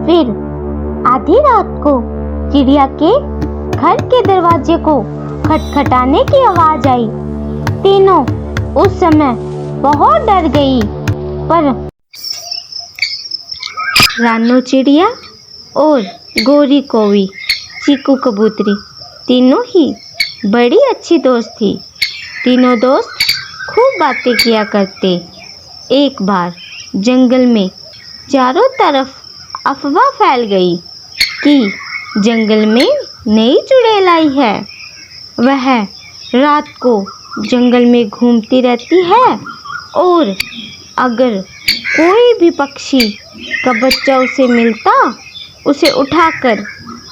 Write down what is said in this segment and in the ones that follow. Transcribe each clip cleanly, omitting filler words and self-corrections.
फिर आधी रात को चिड़िया के घर के दरवाजे को खटखटाने की आवाज आई। तीनों उस समय बहुत डर गई, पर रानो चिड़िया और गोरी कौवी, चीकू कबूतरी तीनों ही बड़ी अच्छी दोस्त थी। तीनों दोस्त खूब बातें किया करते। एक बार जंगल में चारों तरफ अफवाह फैल गई कि जंगल में नई चुड़ैल आई है। वह रात को जंगल में घूमती रहती है और अगर कोई भी पक्षी का बच्चा उसे मिलता, उसे उठाकर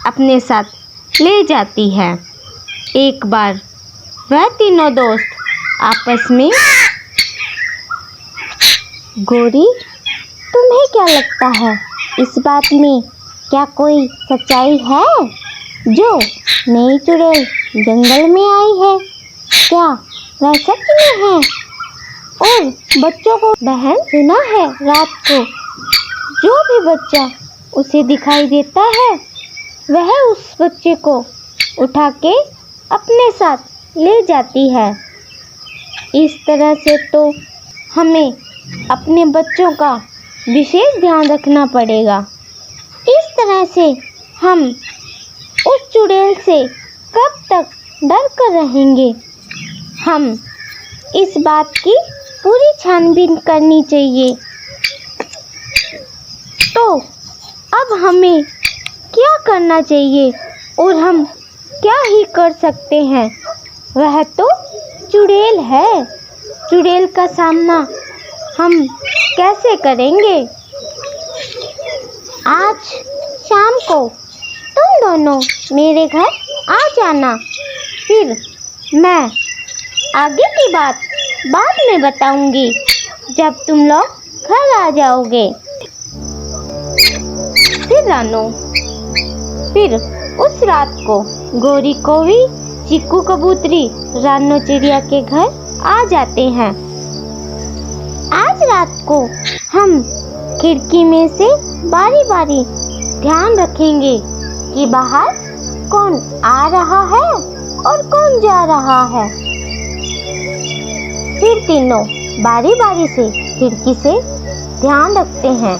अपने साथ ले जाती है। एक बार वह तीनों दोस्त आपस में, गोरी, तुम्हें क्या लगता है इस बात में क्या कोई सच्चाई है जो नई चुड़ैल जंगल में आई है? क्या वह सच में है? और बच्चों को बहन सुना है रात को जो भी बच्चा उसे दिखाई देता है वह उस बच्चे को उठा के अपने साथ ले जाती है। इस तरह से तो हमें अपने बच्चों का विशेष ध्यान रखना पड़ेगा। इस तरह से हम उस चुड़ैल से कब तक डर कर रहेंगे? हम इस बात की पूरी छानबीन करनी चाहिए। तो अब हमें क्या करना चाहिए और हम क्या ही कर सकते हैं? वह तो चुड़ैल है। चुड़ैल का सामना हम कैसे करेंगे? आज शाम को तुम दोनों मेरे घर आ जाना, फिर मैं आगे की बात बाद में बताऊंगी जब तुम लोग घर आ जाओगे। फिर उस रात को गोरी कौवी, चीकू कबूतरी रानो चिड़िया के घर आ जाते हैं। आज रात को हम खिड़की में से बारी बारी ध्यान रखेंगे कि बाहर कौन आ रहा है और कौन जा रहा है। फिर तीनों बारी बारी से खिड़की से ध्यान रखते हैं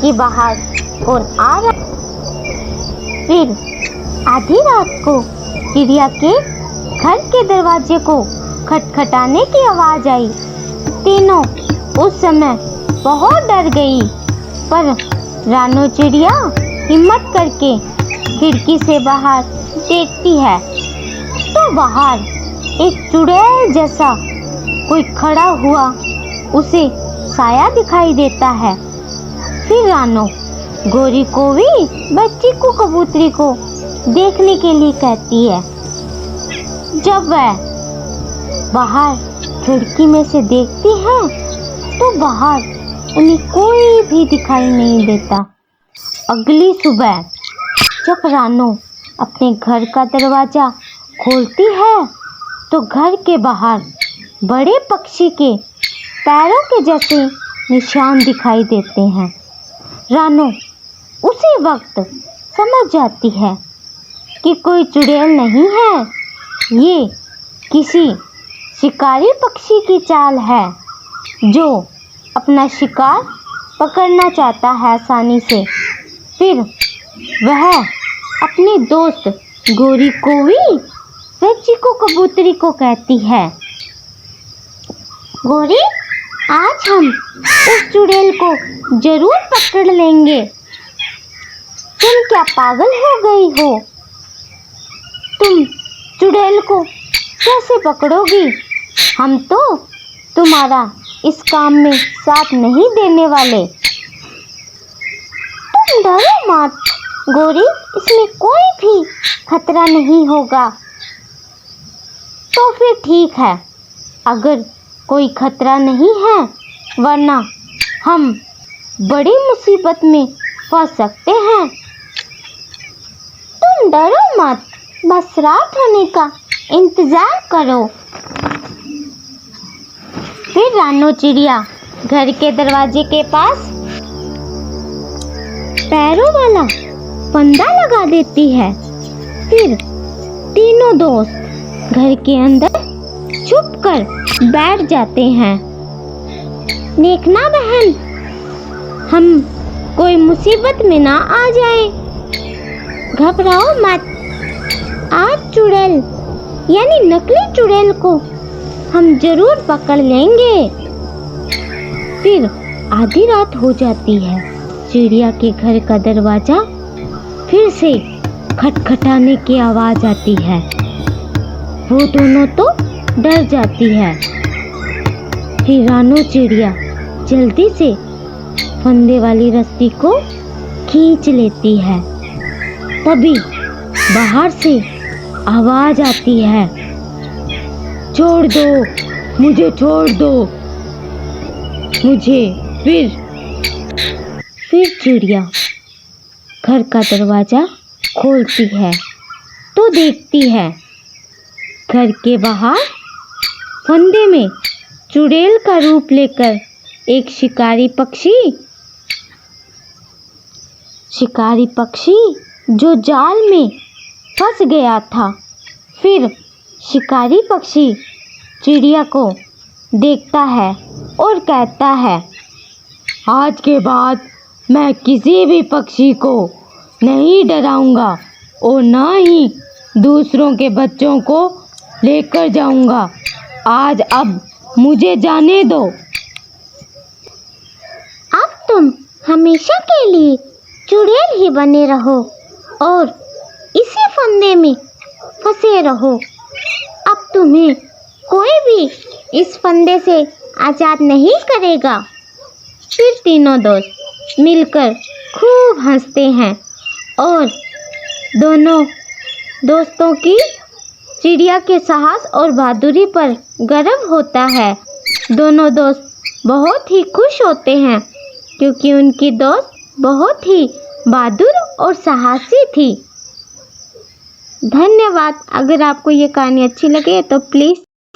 कि बाहर कौन आ रहा है। फिर आधी रात को चिड़िया के घर के दरवाजे को खटखटाने की आवाज आई। तीनों उस समय बहुत डर गई, पर रानो चिड़िया हिम्मत करके खिड़की से बाहर देखती है तो बाहर एक चुड़ैल जैसा कोई खड़ा हुआ उसे साया दिखाई देता है। फिर रानो गोरी कौवी बच्ची को कबूतरी को देखने के लिए कहती है। जब वह बाहर खिड़की में से देखती है तो बाहर उन्हें कोई भी दिखाई नहीं देता। अगली सुबह जब रानो अपने घर का दरवाजा खोलती है तो घर के बाहर बड़े पक्षी के पैरों के जैसे निशान दिखाई देते हैं। रानो उसी वक्त समझ जाती है कि कोई चुड़ैल नहीं है, ये किसी शिकारी पक्षी की चाल है जो अपना शिकार पकड़ना चाहता है आसानी से। फिर वह अपनी दोस्त गोरी कौवी व चीकू कबूतरी को कहती है, गोरी, आज हम उस चुड़ैल को जरूर पकड़ लेंगे। तुम क्या पागल हो गई हो? तुम चुड़ैल को कैसे पकड़ोगी? हम तो तुम्हारा इस काम में साथ नहीं देने वाले। तुम डरो मत गोरी, इसमें कोई भी खतरा नहीं होगा। तो फिर ठीक है, अगर कोई खतरा नहीं है, वरना हम बड़ी मुसीबत में फंस सकते हैं। तुम डरो मत, बस रात होने का इंतजार करो। फिर रानो चिड़िया घर के दरवाजे के पास पैरों वाला फंदा लगा देती है। फिर तीनों दोस्त घर के अंदर छुपकर बैठ जाते हैं। देखना बहन, हम कोई मुसीबत में ना आ जाए। घबराओ मत, आज चुड़ैल यानी नकली चुड़ैल को हम जरूर पकड़ लेंगे। फिर आधी रात हो जाती है। चिड़िया के घर का दरवाजा फिर से खटखटाने की आवाज आती है। वो दोनों तो डर जाती है। फिर रानो चिड़िया जल्दी से फंदे वाली रस्सी को खींच लेती है। तभी बाहर से आवाज आती है, छोड़ दो मुझे, छोड़ दो मुझे। फिर चिड़िया घर का दरवाजा खोलती है तो देखती है घर के बाहर फंदे में चुड़ैल का रूप लेकर एक शिकारी पक्षी जो जाल में फंस गया था। फिर शिकारी पक्षी चिड़िया को देखता है और कहता है, आज के बाद मैं किसी भी पक्षी को नहीं डराऊंगा और ना ही दूसरों के बच्चों को लेकर जाऊंगा। अब मुझे जाने दो। अब तुम हमेशा के लिए चुड़ैल ही बने रहो और इसी फंदे में फंसे रहो। अब तुम्हें कोई भी इस फंदे से आज़ाद नहीं करेगा। फिर तीनों दोस्त मिलकर खूब हंसते हैं और दोनों दोस्तों की चिड़िया के साहस और बहादुरी पर गर्व होता है। दोनों दोस्त बहुत ही खुश होते हैं क्योंकि उनकी दोस्त बहुत ही बहादुर और साहसी थी। धन्यवाद। अगर आपको ये कहानी अच्छी लगे तो प्लीज़